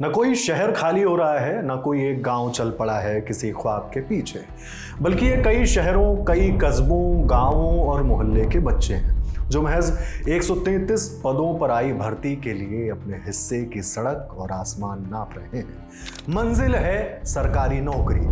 न कोई शहर खाली हो रहा है, न कोई एक गांव चल पड़ा है किसी ख्वाब के पीछे, बल्कि ये कई शहरों, कई कस्बों, गांवों और मोहल्ले के बच्चे हैं जो महज 133 पदों पर आई भर्ती के लिए अपने हिस्से की सड़क और आसमान नाप रहे हैं। मंजिल है सरकारी नौकरी,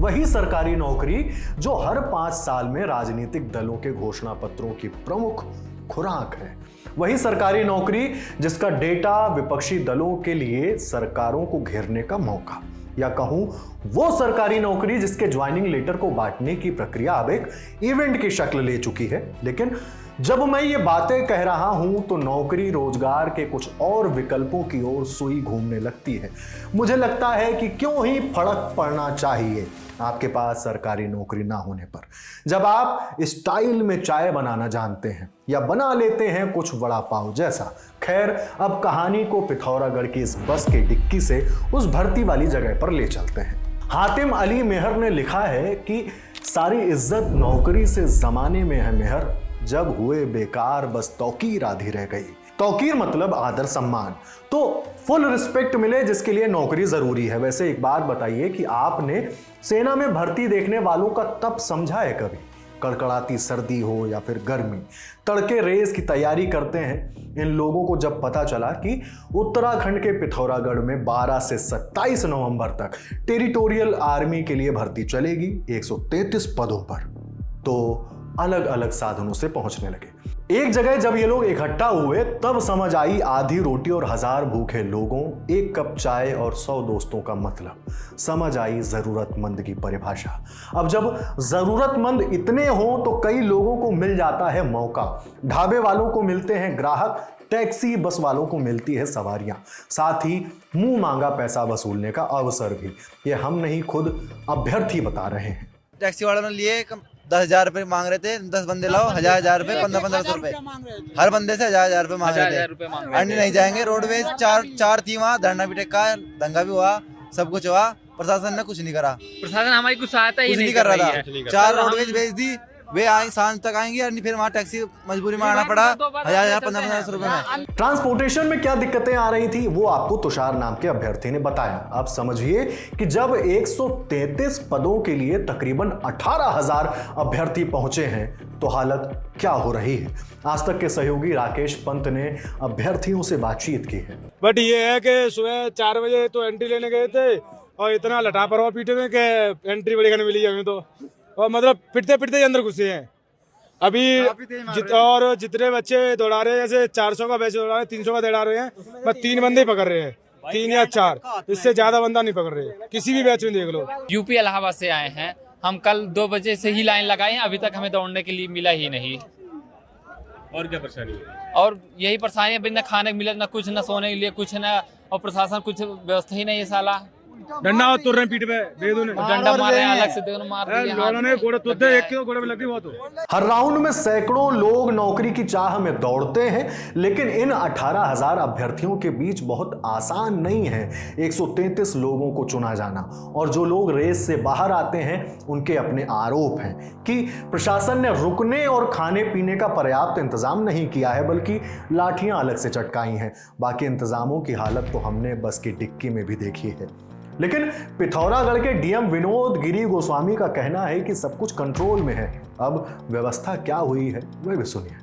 वही सरकारी नौकरी जो हर 5 साल में राजनीतिक दलों के घोषणा पत्रों की प्रमुख खुराक है। वही सरकारी नौकरी जिसका डेटा विपक्षी दलों के लिए सरकारों को घेरने का मौका, या कहूं वो सरकारी नौकरी जिसके ज्वाइनिंग लेटर को बांटने की प्रक्रिया अब एक इवेंट की शक्ल ले चुकी है। लेकिन जब मैं ये बातें कह रहा हूं तो नौकरी रोजगार के कुछ और विकल्पों की ओर सुई घूमने लगती है। मुझे लगता है कि क्यों ही फर्क पड़ना चाहिए आपके पास सरकारी नौकरी ना होने पर, जब आप स्टाइल में चाय बनाना जानते हैं या बना लेते हैं कुछ वड़ा पाव जैसा। खैर, अब कहानी को पिथौरागढ़ की इस बस के डिक्की से उस भर्ती वाली जगह पर ले चलते हैं। हातिम अली मेहर ने लिखा है कि सारी इज्जत नौकरी से जमाने में है मेहर, जब हुए बेकार बस तौकीर आधी रह गई। तौकीर मतलब आदर सम्मान, तो फुल रिस्पेक्ट मिले जिसके लिए नौकरी जरूरी है। वैसे एक बात बताइए कि आपने सेना में भर्ती देखने वालों का तप समझा है कभी? कड़कड़ाती सर्दी हो या फिर गर्मी, तड़के रेस की तैयारी करते हैं इन लोगों को जब पता चला कि उत्तराखंड के पिथौरागढ़ में 12 से 27 नवंबर तक टेरिटोरियल आर्मी के लिए भर्ती चलेगी 133 पदों पर, तो अलग अलग साधनों से पहुंचने लगे। एक जगह जब ये लोग इकट्ठा हुए तब समझ आई आधी रोटी और 1000 भूखे लोगों, 1 कप चाय और 100 दोस्तों का मतलब। समझ आई जरूरतमंद की परिभाषा। अब जब जरूरतमंद इतने हों तो कई लोगों को मिल जाता है मौका। ढाबे वालों को मिलते हैं ग्राहक, टैक्सी बस वालों को मिलती है सवारियां, साथ ही मुंह मांगा पैसा वसूलने का अवसर भी। ये हम नहीं, खुद अभ्यर्थी बता रहे हैं। टैक्सी वालों ने लिए 10,000 रुपए मांग रहे थे, 10 बंदे लाओ 1,000 रुपए, 1500 रुपए हर बंदे से 1,000 रुपए मांग रहे थे। अन्य नहीं जाएंगे। रोडवेज चार थी वहाँ, धरना भी टेका, दंगा भी हुआ, सब कुछ हुआ, प्रशासन ने कुछ नहीं करा। प्रशासन हमारी कुछ सहायता ही नहीं कर रहा था। 4 रोडवेज भेज दी, वे आई सांझ तक आएंगे और फिर वहाँ टैक्सी मजबूरी में आना पड़ा 1,000 1500 रुपए में। ट्रांसपोर्टेशन में क्या दिक्कतें आ रही थी वो आपको तुषार नाम के अभ्यर्थी ने बताया। आप समझिए कि जब 133 पदों के लिए तकरीबन 18,000 अभ्यर्थी पहुंचे हैं तो हालत क्या हो रही है। आज तक के सहयोगी राकेश पंत ने अभ्यर्थियों से बातचीत की है। बट ये है कि सुबह 4 बजे तो एंट्री लेने गए थे और इतना लटापरवाह पीटे में कि एंट्री बड़ी नहीं मिली हमें तो, और मतलब पिटते पिटते ही अंदर घुसे हैं अभी। और जितने बच्चे दौड़ा रहे हैं, जैसे 400 का बैच दौड़ा रहे हैं, 300 का दौड़ा रहे हैं, बस 3 बंदे ही पकड़ रहे हैं, 3 या 4, इससे ज्यादा बंदा नहीं पकड़ रहे किसी भी बैच में, देख लो। यूपी इलाहाबाद से आए हैं हम, कल 2 बजे से ही लाइन लगाए हैं, अभी तक हमें दौड़ने के लिए मिला ही नहीं। और क्या परेशानी है? और यही परेशानी है, न खाने को मिले, न कुछ, न सोने के लिए कुछ, न और प्रशासन कुछ व्यवस्था ही नहीं है। साला डंडा तुर रहे पीठ पे, डंडा मार रहे हैं, अलग से मार रहे हैं। हर राउंड में सैकड़ों लोग नौकरी की चाह में दौड़ते हैं, लेकिन इन 18,000 अभ्यर्थियों के बीच बहुत आसान नहीं है 133 लोगों को चुना जाना। और जो लोग रेस से बाहर आते हैं उनके अपने आरोप हैं कि प्रशासन ने रुकने और खाने पीने का पर्याप्त इंतजाम नहीं किया है, बल्कि लाठियां अलग से चटकाई हैं। बाकी इंतजामों की हालत तो हमने बस की डिक्की में भी देखी है। लेकिन पिथौरागढ़ के डीएम विनोद गिरी गोस्वामी का कहना है कि सब कुछ कंट्रोल में है। अब व्यवस्था क्या हुई है वह भी सुनिए।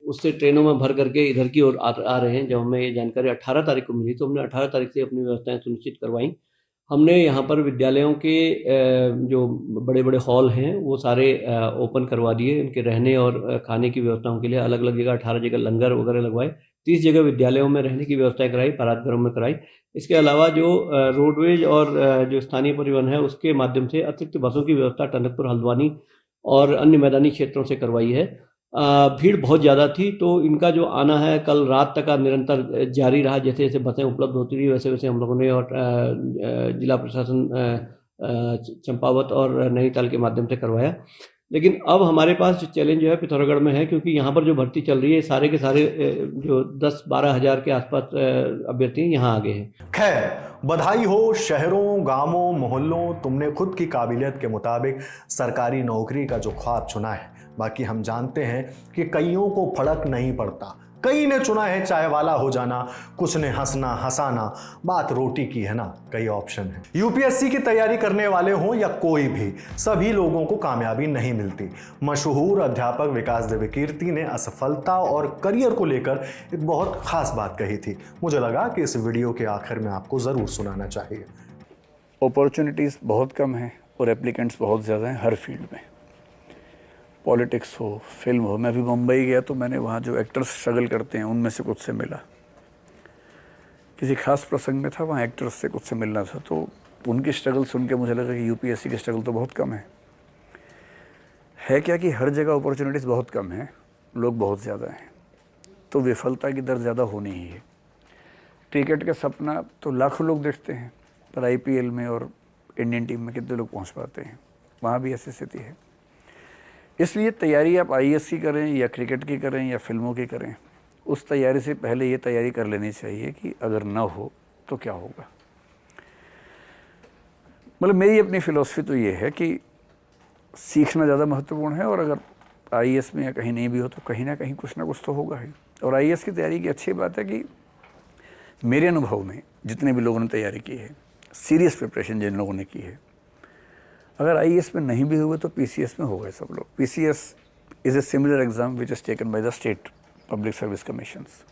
उससे ट्रेनों में भर करके इधर की ओर आ रहे हैं। जब हमें ये जानकारी 18 तारीख को मिली तो हमने 18 तारीख से अपनी व्यवस्थाएं सुनिश्चित करवाई। हमने यहाँ पर विद्यालयों के जो बड़े बड़े हॉल हैं वो सारे ओपन करवा दिए। इनके रहने और खाने की व्यवस्थाओं के लिए अलग अलग जगह 18 जगह लंगर वगैरह लगवाए। 30 जगह विद्यालयों में रहने की व्यवस्थाएं कराई, बारात घरों में कराई। इसके अलावा जो रोडवेज और जो स्थानीय परिवहन है उसके माध्यम से अतिरिक्त बसों की व्यवस्था टनकपुर, हल्द्वानी और अन्य मैदानी क्षेत्रों से करवाई है। भीड़ बहुत ज़्यादा थी तो इनका जो आना है कल रात तक का निरंतर जारी रहा। जैसे जैसे बसें उपलब्ध होती रही वैसे वैसे हम लोगों ने और जिला प्रशासन चंपावत और नैनीताल के माध्यम से करवाया। लेकिन अब हमारे पास जो चैलेंज जो है पिथौरागढ़ में है, क्योंकि यहाँ पर जो भर्ती चल रही है सारे के सारे जो 10-12 हज़ार के आसपास अभ्यर्थी यहाँ आ गए हैं। खैर, बधाई हो शहरों, गांवों, मोहल्लों, तुमने खुद की काबिलियत के मुताबिक सरकारी नौकरी का जो ख्वाब चुना है। बाकी हम जानते हैं कि कईयों को फर्क नहीं पड़ता, कई ने चुना है चाय वाला हो जाना, कुछ ने हंसना हंसाना, बात रोटी की है ना, कई ऑप्शन है। यूपीएससी की तैयारी करने वाले हों या कोई भी, सभी लोगों को कामयाबी नहीं मिलती। मशहूर अध्यापक विकास दिव्यकीर्ति ने असफलता और करियर को लेकर एक बहुत खास बात कही थी। मुझे लगा कि इस वीडियो के आखिर में आपको जरूर सुनाना चाहिए। अपॉर्चुनिटीज़ बहुत कम हैं और एप्लीकेंट्स बहुत ज़्यादा हैं हर फील्ड में, पॉलिटिक्स हो, फिल्म हो। मैं अभी मुंबई गया तो मैंने वहाँ जो एक्टर्स स्ट्रगल करते हैं उनमें से कुछ से मिला। किसी खास प्रसंग में था, वहाँ एक्टर्स से कुछ से मिलना था, तो उनकी स्ट्रगल सुन के मुझे लगा कि यूपीएससी की स्ट्रगल तो बहुत कम है क्या कि हर जगह अपॉर्चुनिटीज़ बहुत कम हैं, लोग बहुत ज़्यादा हैं, तो विफलता की दर ज़्यादा होनी ही है। क्रिकेट का सपना तो लाखों लोग देखते हैं, पर आईपीएल में और इंडियन टीम में कितने लोग पहुँच पाते हैं, वहाँ भी ऐसी स्थिति है। इसलिए तैयारी आप आईएएस की करें या क्रिकेट की करें या फिल्मों की करें, उस तैयारी से पहले ये तैयारी कर लेनी चाहिए कि अगर ना हो तो क्या होगा। मतलब मेरी अपनी फिलॉसफी तो ये है कि सीखना ज़्यादा महत्वपूर्ण है, और अगर आईएएस में या कहीं नहीं भी हो तो कहीं ना कहीं कुछ ना कुछ तो होगा ही। और आईएएस की तैयारी की अच्छी बात है कि मेरे अनुभव में जितने भी लोगों ने तैयारी की है, सीरियस प्रिपरेशन जिन लोगों ने की है, अगर आईएएस में नहीं भी हुए तो पीसीएस में हो गए सब लोग। PCS is a similar exam which is taken by the state public service commissions,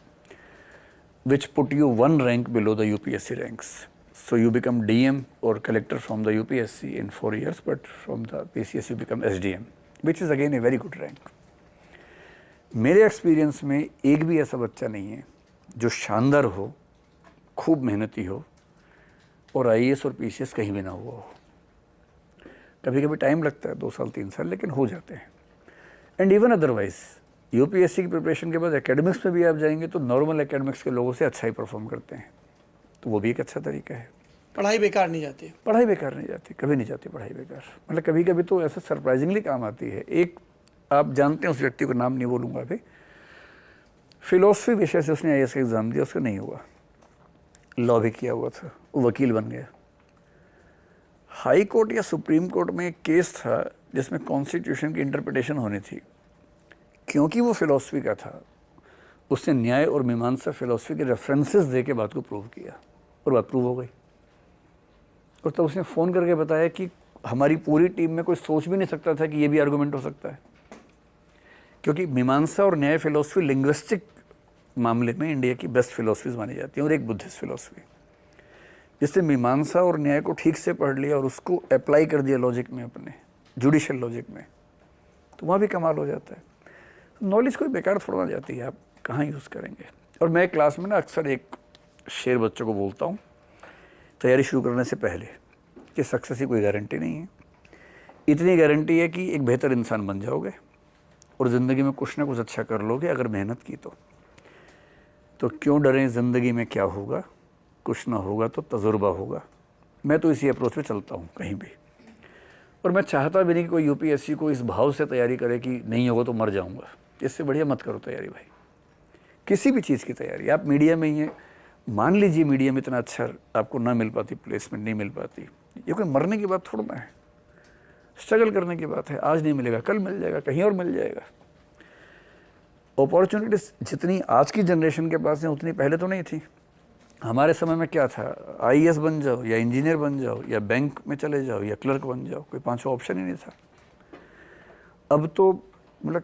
which put you one rank below the UPSC ranks. So you become DM or collector from the UPSC in 4 years, but from the PCS you become SDM, which is again a very good rank. मेरे experience में एक भी ऐसा बच्चा नहीं है जो शानदार हो, खूब मेहनती हो और आईएएस और पीसीएस कहीं भी ना हुआ हो। कभी कभी टाइम लगता है, 2 साल 3 साल, लेकिन हो जाते हैं। एंड इवन अदरवाइज यूपीएससी की प्रिपरेशन के बाद एकेडमिक्स में भी आप जाएंगे तो नॉर्मल एकेडमिक्स के लोगों से अच्छा ही परफॉर्म करते हैं, तो वो भी एक अच्छा तरीका है। पढ़ाई बेकार नहीं जाती? पढ़ाई बेकार नहीं जाती, कभी नहीं जाती पढ़ाई बेकार। मतलब कभी कभी तो ऐसा सरप्राइजिंगली काम आती है। एक आप जानते हैं उस व्यक्ति को, नाम नहीं बोलूँगा अभी, फिलोसफी विषय से उसने आईएएस का एग्ज़ाम दिया, उसका नहीं हुआ, लॉ भी किया हुआ था, वो वकील बन गया। हाई कोर्ट या सुप्रीम कोर्ट में एक केस था जिसमें कॉन्स्टिट्यूशन की इंटरप्रिटेशन होनी थी, क्योंकि वो फिलॉसफी का था, उसने न्याय और मीमांसा फिलॉसफी के रेफरेंसेस दे के बात को प्रूव किया और बात प्रूव हो गई। और तब उसने फ़ोन करके बताया कि हमारी पूरी टीम में कोई सोच भी नहीं सकता था कि ये भी आर्गूमेंट हो सकता है, क्योंकि मीमांसा और न्याय फिलॉसफी लिंग्विस्टिक मामले में इंडिया की बेस्ट फिलॉसफीज मानी जाती हैं, और एक बुद्धिस्ट फिलॉसफी, जिससे मीमांसा और न्याय को ठीक से पढ़ लिया और उसको अप्लाई कर दिया लॉजिक में, अपने जुडिशियल लॉजिक में, तो वहाँ भी कमाल हो जाता है। नॉलेज कोई बेकार थोड़ा ना जाती है, आप कहाँ यूज़ करेंगे। और मैं क्लास में ना अक्सर एक शेर बच्चों को बोलता हूँ तैयारी शुरू करने से पहले, कि सक्सेस की कोई गारंटी नहीं है, इतनी गारंटी है कि एक बेहतर इंसान बन जाओगे और ज़िंदगी में कुछ ना कुछ अच्छा कर लोगे अगर मेहनत की तो क्यों डरें, ज़िंदगी में क्या होगा, कुछ ना होगा तो तजुर्बा होगा। मैं तो इसी अप्रोच पे चलता हूँ कहीं भी, और मैं चाहता भी नहीं कि कोई यूपीएससी को इस भाव से तैयारी करे कि नहीं होगा तो मर जाऊँगा। इससे बढ़िया मत करो तैयारी भाई, किसी भी चीज़ की तैयारी। आप मीडिया में ही हैं, मान लीजिए मीडिया में इतना अच्छा आपको ना मिल पाती, प्लेसमेंट नहीं मिल पाती, ये कोई मरने की बात थोड़ा ना है, स्ट्रगल करने की बात है। आज नहीं मिलेगा, कल मिल जाएगा, कहीं और मिल जाएगा। अपॉर्चुनिटीज जितनी आज की जनरेशन के पास है उतनी पहले तो नहीं थी। हमारे समय में क्या था, आईएएस बन जाओ या इंजीनियर बन जाओ या बैंक में चले जाओ या क्लर्क बन जाओ, कोई 5वां ऑप्शन ही नहीं था। अब तो मतलब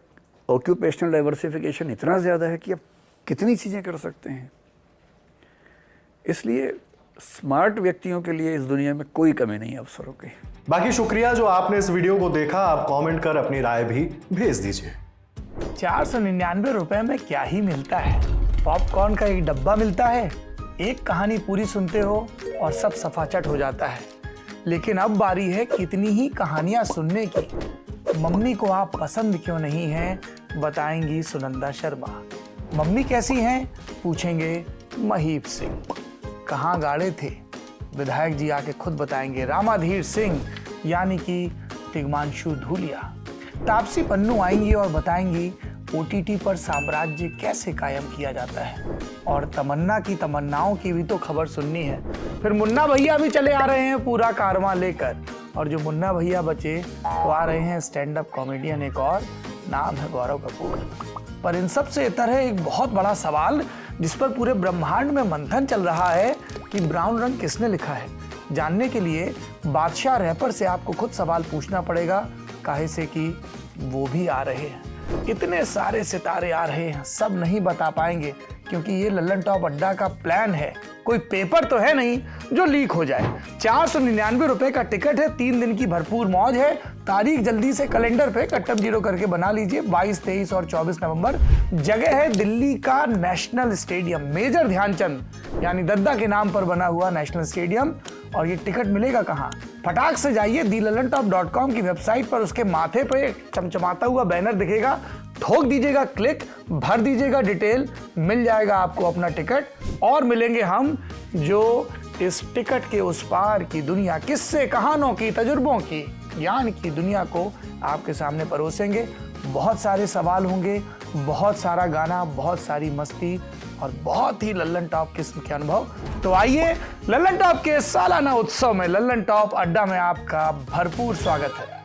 ऑक्यूपेशनल डाइवर्सिफिकेशन इतना ज़्यादा है कि अब कितनी चीज़ें कर सकते हैं। इसलिए स्मार्ट व्यक्तियों के लिए इस दुनिया में कोई कमी नहीं है अवसरों की। बाकी शुक्रिया जो आपने इस वीडियो को देखा। आप कमेंट कर अपनी राय भी भेज दीजिए। 499 रुपए में क्या ही मिलता है? पॉपकॉर्न का एक डब्बा मिलता है, एक कहानी पूरी सुनते हो और सब सफाचट हो जाता है। लेकिन अब बारी है कितनी ही कहानियां सुनने की। मम्मी को आप पसंद क्यों नहीं हैं, बताएंगी सुनंदा शर्मा। मम्मी कैसी हैं, पूछेंगे महीप सिंह। कहाँ गाड़े थे, विधायक जी आके खुद बताएंगे रामाधीर सिंह यानी कि तिग्मांशु धूलिया। तापसी पन्नू आएंगी और बताएंगी ओटीटी पर साम्राज्य कैसे कायम किया जाता है। और तमन्ना की तमन्नाओं की भी तो खबर सुननी है। फिर मुन्ना भैया भी चले आ रहे हैं पूरा कारवां लेकर, और जो मुन्ना भैया बचे तो आ रहे हैं स्टैंड अप कॉमेडियन एक और, नाम है गौरव कपूर। पर इन सब से इतर है एक बहुत बड़ा सवाल जिस पर पूरे ब्रह्मांड में मंथन चल रहा है कि ब्राउन रंग किसने लिखा है। जानने के लिए बादशाह रैपर से आपको खुद सवाल पूछना पड़ेगा, काहे से कि वो भी आ रहे हैं। इतने सारे सितारे आ रहे हैं, सब नहीं बता पाएंगे क्योंकि ये लल्लन टॉप अड्डा का प्लान है। कोई पेपर तो है नहीं जो लीक हो जाए। 499 रुपए का टिकट है, 3 दिन की भरपूर मौज है। तारीख जल्दी से कैलेंडर पे कट्टम जीरो करके बना लीजिए, 22, 23 और 24 नवंबर। जगह है दिल्ली का नेशनल स्टेडियम, मेजर ध्यानचंद यानी दद्दा के नाम पर बना हुआ नेशनल स्टेडियम। और ये टिकट मिलेगा कहाँ? फटाक से जाइए thelallanTop.com की वेबसाइट पर, उसके माथे पे चमचमाता हुआ बैनर दिखेगा, ठोक दीजिएगा क्लिक, भर दीजिएगा डिटेल, मिल जाएगा आपको अपना टिकट। और मिलेंगे हम जो इस टिकट के उस पार की दुनिया, किस्से कहानों की, तजुर्बों की, ज्ञान की दुनिया को आपके सामने परोसेंगे। बहुत सारे सवाल होंगे, बहुत सारा गाना, बहुत सारी मस्ती और बहुत ही लल्लन टॉप किस्म के अनुभव। तो आइए, लल्लन टॉप के सालाना उत्सव में लल्लन टॉप अड्डा में आपका भरपूर स्वागत है।